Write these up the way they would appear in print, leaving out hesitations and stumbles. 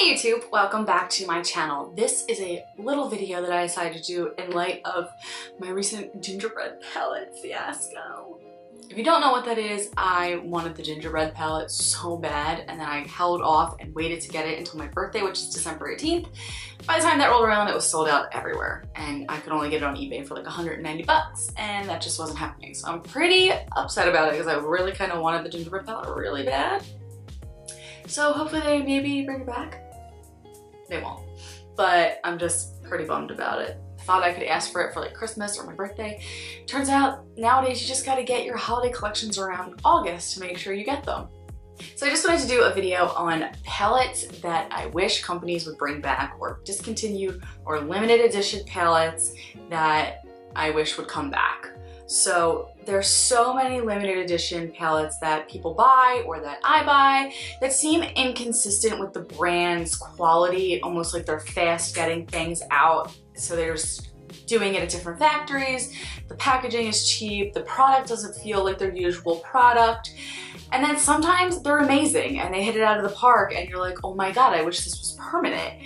Hey YouTube, welcome back to my channel. This is a little video that I decided to do in light of my recent gingerbread palette fiasco. If you don't know what that is, I wanted the gingerbread palette so bad and then I held off and waited to get it until my birthday, which is December 18th. By the time that rolled around, it was sold out everywhere and I could only get it on eBay for like 190 bucks and that just wasn't happening. So I'm pretty upset about it because I really kind of wanted the gingerbread palette really bad. So hopefully they maybe bring it back. They won't, but I'm just pretty bummed about it. I thought I could ask for it for like Christmas or my birthday. Turns out nowadays you just gotta get your holiday collections around August to make sure you get them. So I just wanted to do a video on palettes that I wish companies would bring back or discontinue, or limited edition palettes that I wish would come back. So there's so many limited edition palettes that people buy or that I buy that seem inconsistent with the brand's quality, almost like they're fast getting things out. So they're just doing it at different factories, the packaging is cheap, the product doesn't feel like their usual product, and then sometimes they're amazing and they hit it out of the park and you're like, oh my god, I wish this was permanent.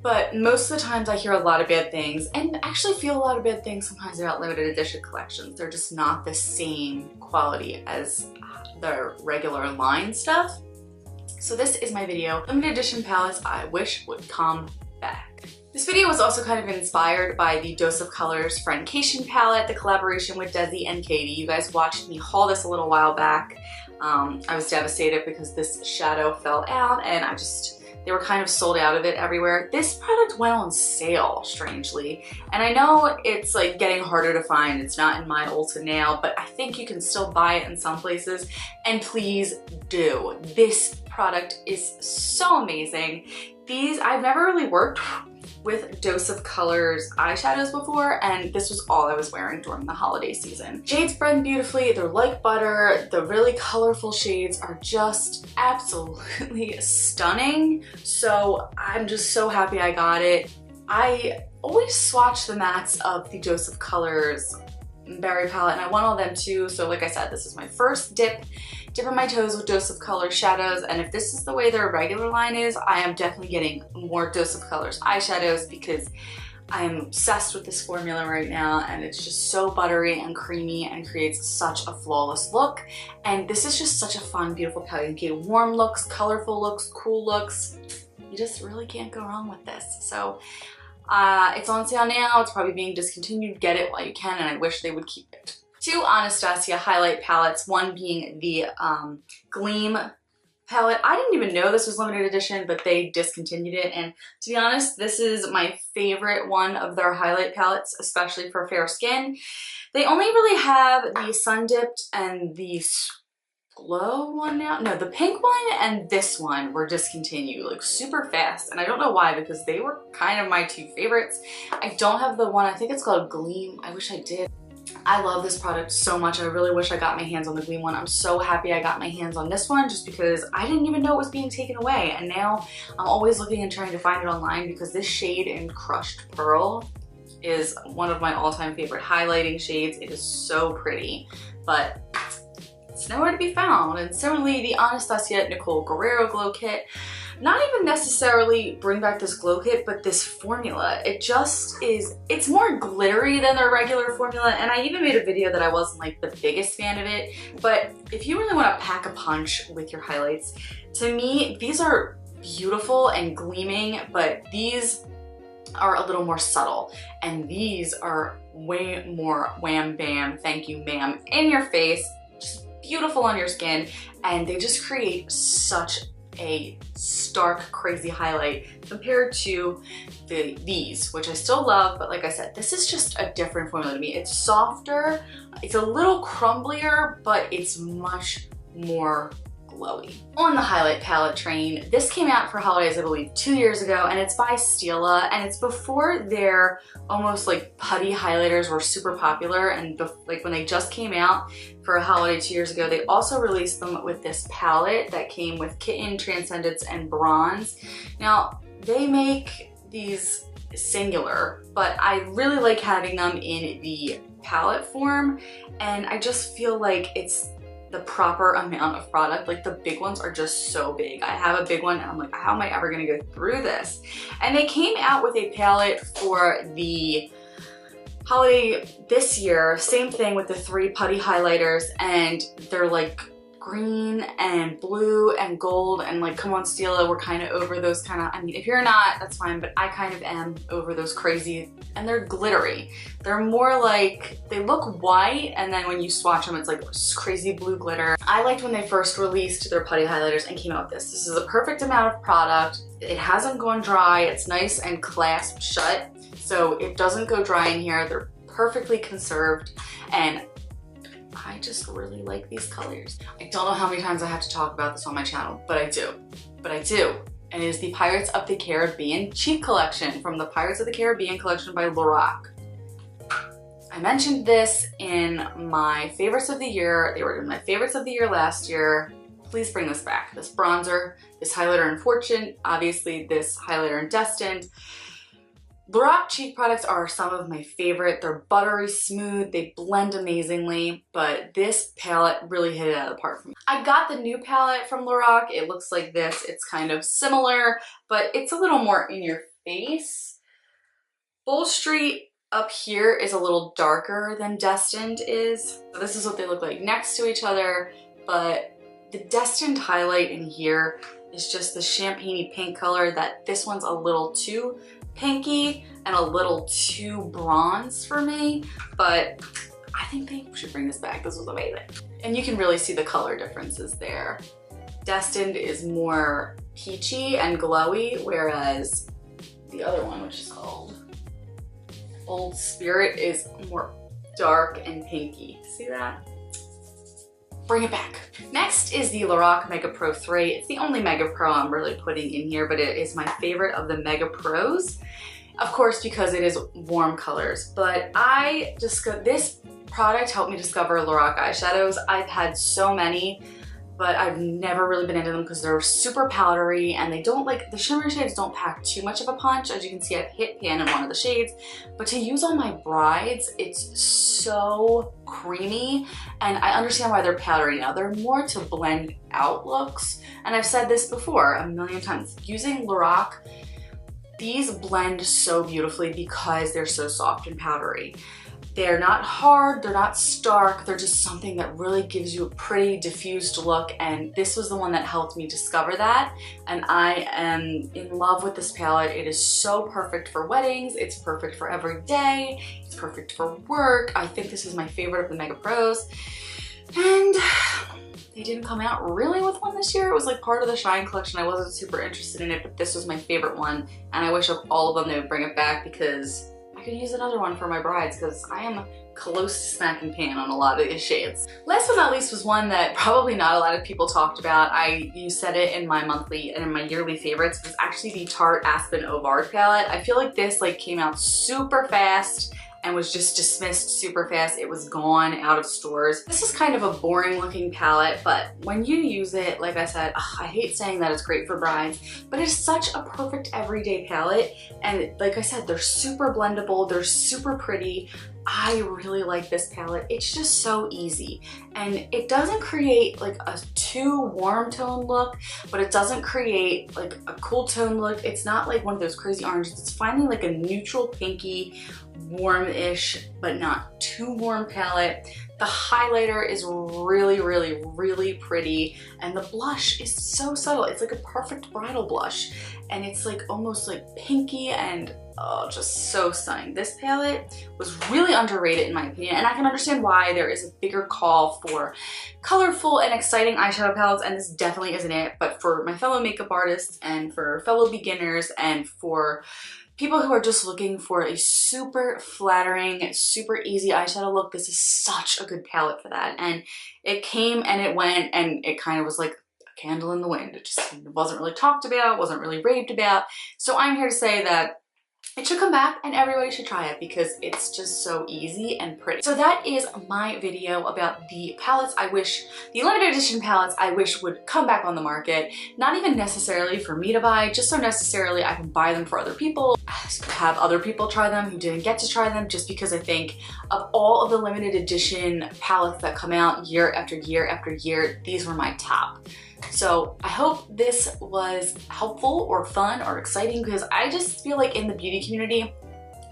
But most of the times I hear a lot of bad things, and actually feel a lot of bad things sometimes about limited edition collections. They're just not the same quality as the regular line stuff. So this is my video, limited edition palettes I wish would come back. This video was also kind of inspired by the Dose of Colors Friendcation palette, the collaboration with Desi and Katie. You guys watched me haul this a little while back. I was devastated because this shadow fell out and they were kind of sold out of it everywhere. This product went on sale, strangely. And I know it's like getting harder to find. It's not in my Ulta now, but I think you can still buy it in some places. And please do. This product is so amazing. I've never really worked with Dose of Colors eyeshadows before, and this was all I was wearing during the holiday season. Shades blend beautifully, they're like butter, the really colorful shades are just absolutely stunning. So I'm just so happy I got it. I always swatch the mattes of the Dose of Colors berry palette and I want all them too. So like I said, this is my first dipping my toes with Dose of Colors shadows, and if this is the way their regular line is, I am definitely getting more Dose of Colors eyeshadows because I'm obsessed with this formula right now and it's just so buttery and creamy and creates such a flawless look. And this is just such a fun, beautiful palette. You get warm looks, colorful looks, cool looks. You just really can't go wrong with this. So it's on sale now. It's probably being discontinued. Get it while you can, and I wish they would keep it. Two Anastasia highlight palettes, one being the Gleam palette. I didn't even know this was limited edition, but they discontinued it. And to be honest, this is my favorite one of their highlight palettes, especially for fair skin. They only really have the Sun Dipped and the Glow one now. No, the pink one and this one were discontinued like super fast. And I don't know why, because they were kind of my two favorites. I don't have the one, I think it's called Gleam. I wish I did. I love this product so much. I really wish I got my hands on the Gleam one. I'm so happy I got my hands on this one just because I didn't even know it was being taken away. And now I'm always looking and trying to find it online because this shade in Crushed Pearl is one of my all-time favorite highlighting shades. It is so pretty, but it's nowhere to be found. And similarly, the Anastasia Nicole Guerrero Glow Kit, not even necessarily bring back this glow kit, but this formula. It just is, it's more glittery than their regular formula, and I even made a video that I wasn't like the biggest fan of it, but if you really want to pack a punch with your highlights, to me, these are beautiful and gleaming, but these are a little more subtle, and these are way more wham bam, thank you ma'am, in your face, just beautiful on your skin, and they just create such a stark, crazy highlight compared to these, which I still love, but like I said, this is just a different formula to me. It's softer, it's a little crumblier, but it's much more glowy. On the highlight palette train, this came out for holidays, I believe, 2 years ago, and it's by Stila, and it's before their almost like putty highlighters were super popular, and like when they just came out for a holiday 2 years ago, they also released them with this palette that came with Kitten, Transcendence, and Bronze. Now, they make these singular, but I really like having them in the palette form, and I just feel like the proper amount of product. Like the big ones are just so big. I have a big one and I'm like, how am I ever gonna go through this? And they came out with a palette for the holiday this year. Same thing with the 3 putty highlighters, and they're like green and blue and gold, and like, come on Stila, we're kind of over those kind of, I mean, if you're not, that's fine, but I kind of am over those crazy, and they're glittery. They're more like, they look white, and then when you swatch them, it's like crazy blue glitter. I liked when they first released their putty highlighters and came out with this. This is a perfect amount of product. It hasn't gone dry. It's nice and clasped shut, so it doesn't go dry in here. They're perfectly conserved, and I just really like these colors. I don't know how many times I have to talk about this on my channel, but I do. And it is the Pirates of the Caribbean cheek collection from the Pirates of the Caribbean collection by Lorac. I mentioned this in my favorites of the year. They were in my favorites of the year last year. Please bring this back. This bronzer, this highlighter in Fortune, obviously this highlighter in Destined. Lorac cheek products are some of my favorite. They're buttery smooth, they blend amazingly, but this palette really hit it out of the park for me. I got the new palette from Lorac. It looks like this. It's kind of similar, but it's a little more in your face. Bull Street up here is a little darker than Destined is. So this is what they look like next to each other, but the Destined highlight in here is just the champagne-y pink color that this one's a little too pinky and a little too bronze for me, but I think they should bring this back. This was amazing. And you can really see the color differences there. Destined is more peachy and glowy, whereas the other one, which is called Old Spirit, is more dark and pinky. See that? Bring it back. Next is the Lorac Mega Pro 3. It's the only Mega Pro I'm really putting in here, but it is my favorite of the Mega Pros. Of course, because it is warm colors, but this product helped me discover Lorac eyeshadows. I've had so many, but I've never really been into them because they're super powdery and they don't like, the shimmery shades don't pack too much of a punch. As you can see, I've hit pan in one of the shades, but to use on my brides, it's so creamy, and I understand why they're powdery now. They're more to blend out looks, and I've said this before a million times. Using Lorac, these blend so beautifully because they're so soft and powdery. They're not hard, they're not stark, they're just something that really gives you a pretty diffused look, and this was the one that helped me discover that, and I am in love with this palette. It is so perfect for weddings, it's perfect for every day, it's perfect for work. I think this is my favorite of the Mega Pros, and they didn't come out really with one this year. It was like part of the Shine collection. I wasn't super interested in it, but this was my favorite one, and I wish of all of them they would bring it back because I could use another one for my brides because I am close to smacking pan on a lot of these shades. Last but not least was one that probably not a lot of people talked about. You said it in my monthly and in my yearly favorites. It was actually the Tarte Aspen Ovard palette. I feel like this came out super fast and was just dismissed super fast. It was gone out of stores. This is kind of a boring looking palette, but when you use it, like I said, I hate saying that it's great for brides, but it's such a perfect everyday palette. And like I said, they're super blendable, they're super pretty. I really like this palette. It's just so easy. And it doesn't create like a too warm tone look, but it doesn't create like a cool tone look. It's not like one of those crazy oranges. It's finally like a neutral pinky, warm-ish, but not too warm palette. The highlighter is really, really, really pretty, and the blush is so subtle. It's like a perfect bridal blush, and it's like almost like pinky and oh, just so stunning. This palette was really underrated in my opinion, and I can understand why. There is a bigger call for colorful and exciting eyeshadow palettes, and this definitely isn't it, but for my fellow makeup artists and for fellow beginners and for people who are just looking for a super flattering, super easy eyeshadow look, this is such a good palette for that. And it came and it went, and it kind of was like a candle in the wind. It just wasn't really talked about, wasn't really raved about. So I'm here to say that it should come back and everybody should try it because it's just so easy and pretty. So that is my video about the palettes the limited edition palettes I wish would come back on the market. Not even necessarily for me to buy, just so necessarily I can buy them for other people, have other people try them who didn't get to try them, just because I think of all of the limited edition palettes that come out year after year after year, these were my top. So I hope this was helpful or fun or exciting, because I just feel like in the beauty community,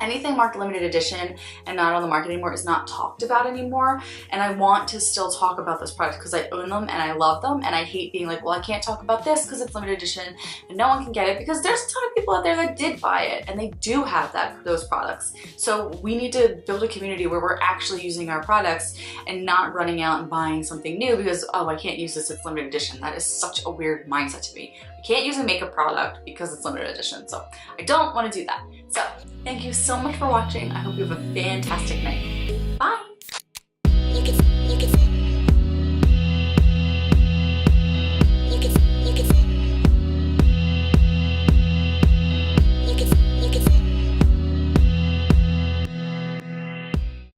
anything marked limited edition and not on the market anymore is not talked about anymore. And I want to still talk about those products because I own them and I love them, and I hate being like, well, I can't talk about this because it's limited edition and no one can get it, because there's a ton of people out there that did buy it and they do have those products. So we need to build a community where we're actually using our products and not running out and buying something new because, oh, I can't use this, it's limited edition. That is such a weird mindset to me. I can't use a makeup product because it's limited edition. So I don't want to do that. So thank you so much for watching. I hope you have a fantastic night.